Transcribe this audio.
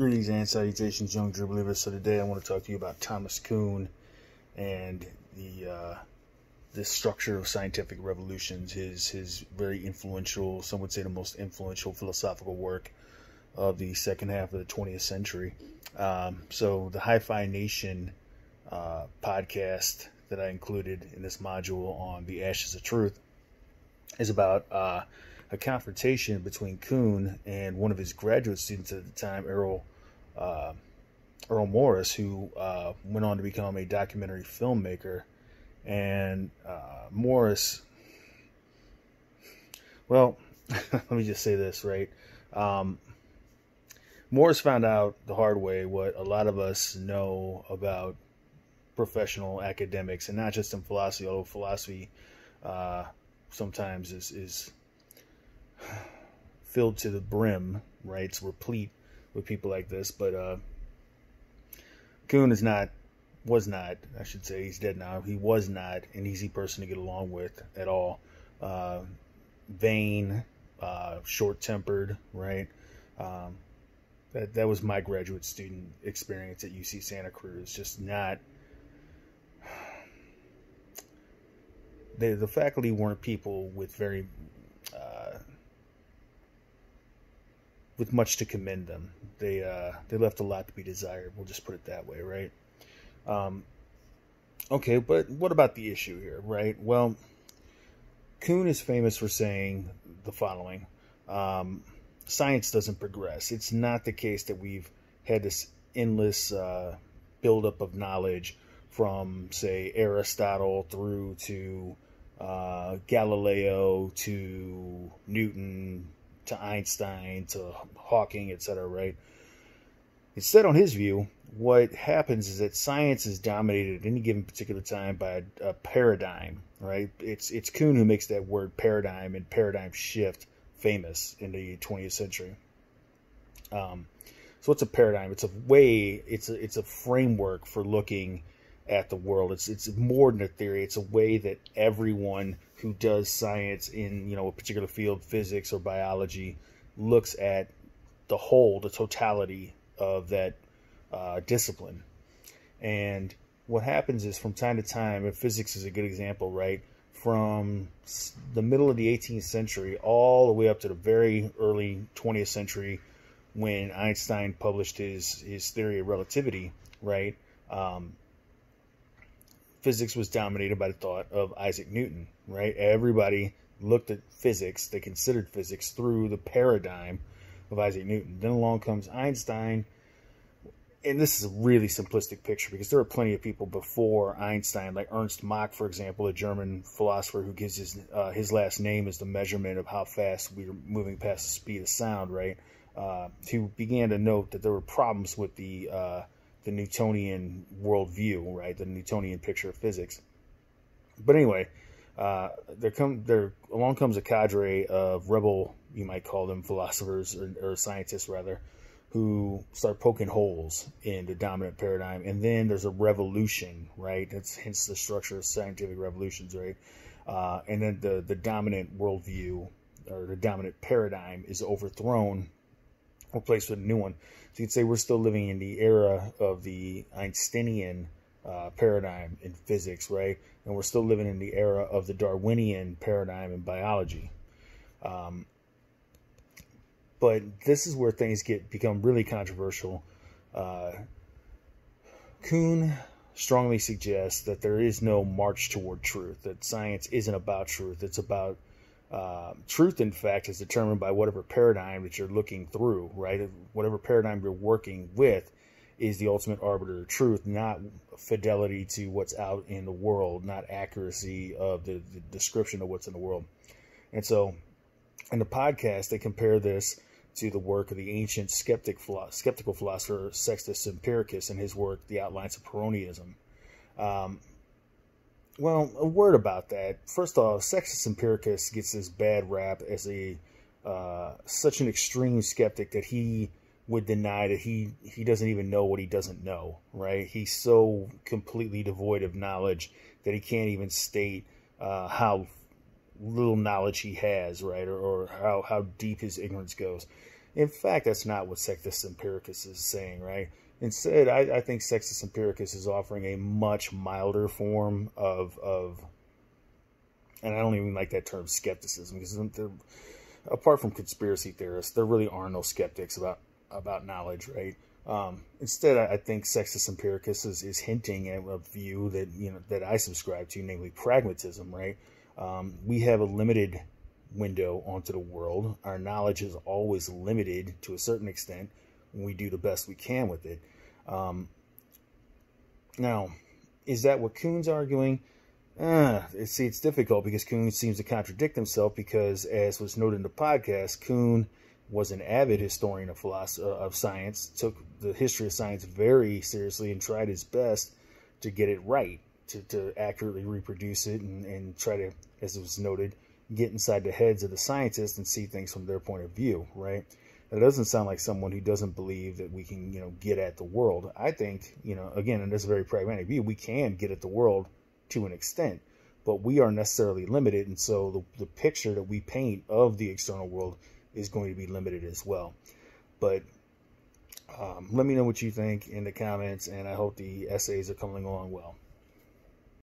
Greetings and salutations, young true believers. So today I want to talk to you about Thomas Kuhn and the structure of scientific revolutions. His very influential, some would say the most influential philosophical work of the second half of the 20th century. So the Hi-Fi Nation podcast that I included in this module on the Ashes of Truth is about a confrontation between Kuhn and one of his graduate students at the time, Earl Morris, who went on to become a documentary filmmaker. And Morris, well, let me just say this, right? Morris found out the hard way what a lot of us know about professional academics, and not just in philosophy, although philosophy sometimes is filled to the brim, right? It's replete with people like this. But Kuhn was not, I should say, he's dead now. He was not an easy person to get along with at all. Vain, short-tempered, right? That was my graduate student experience at UC Santa Cruz. Just not. The faculty weren't people with very with much to commend them. They left a lot to be desired. We'll just put it that way, right? Okay, but what about the issue here, right? Well, Kuhn is famous for saying the following: science doesn't progress. It's not the case that we've had this endless buildup of knowledge from, say, Aristotle through to Galileo to Newton to Einstein to Hawking, etc., right? Instead, on his view, what happens is that science is dominated at any given particular time by a paradigm, right? It's Kuhn who makes that word paradigm and paradigm shift famous in the 20th century. So what's a paradigm? It's a way, it's a framework for looking at the world. It's more than a theory. It's a way that everyone who does science in, a particular field, physics or biology, looks at the whole, the totality of that discipline. And what happens is, from time to time, and physics is a good example, right? From the middle of the 18th century all the way up to the very early 20th century, when Einstein published his theory of relativity, right? Physics was dominated by the thought of Isaac Newton, right? Everybody looked at physics, they considered physics through the paradigm of Isaac Newton. Then along comes Einstein, and this is a really simplistic picture because there are plenty of people before Einstein, like Ernst Mach, for example, a German philosopher who gives his last name as the measurement of how fast we're moving past the speed of sound, right? Who began to note that there were problems with the Newtonian worldview, right? The Newtonian picture of physics. But anyway, along comes a cadre of rebel, you might call them, philosophers or scientists rather, who start poking holes in the dominant paradigm. And then there's a revolution, right? That's hence the structure of scientific revolutions, right? And then the dominant worldview or the dominant paradigm is overthrown, replaced with a new one. So you'd say we're still living in the era of the Einsteinian paradigm in physics, right? And we're still living in the era of the Darwinian paradigm in biology. But this is where things become really controversial. Kuhn strongly suggests that there is no march toward truth, that science isn't about truth. It's about truth, in fact, is determined by whatever paradigm that you're looking through, right? Whatever paradigm you're working with is the ultimate arbiter of truth, not fidelity to what's out in the world, not accuracy of the description of what's in the world. And so in the podcast, they compare this to the work of the ancient skeptical philosopher Sextus Empiricus and his work, The Outlines of Pyrrhonism. Well, a word about that. First off, Sextus Empiricus gets this bad rap as such an extreme skeptic that he would deny that he doesn't even know what he doesn't know, right? He's so completely devoid of knowledge that he can't even state how little knowledge he has, right? Or how deep his ignorance goes. In fact, that's not what Sextus Empiricus is saying, right? Instead, I think Sextus Empiricus is offering a much milder form of and I don't even like that term skepticism, because apart from conspiracy theorists, there really are no skeptics about knowledge, right? Instead, I think Sextus Empiricus is hinting at a view that that I subscribe to, namely pragmatism, right? We have a limited window onto the world. Our knowledge is always limited to a certain extent. We do the best we can with it. Now, is that what Kuhn's arguing? It's difficult, because Kuhn seems to contradict himself, because, as was noted in the podcast, Kuhn was an avid historian of science, took the history of science very seriously, and tried his best to get it right, to accurately reproduce it, and try to, as it was noted, get inside the heads of the scientists and see things from their point of view, right? That doesn't sound like someone who doesn't believe that we can, get at the world. I think, again, and this is a very pragmatic view, we can get at the world to an extent, but we are necessarily limited, and so the picture that we paint of the external world is going to be limited as well. But let me know what you think in the comments, and I hope the essays are coming along well.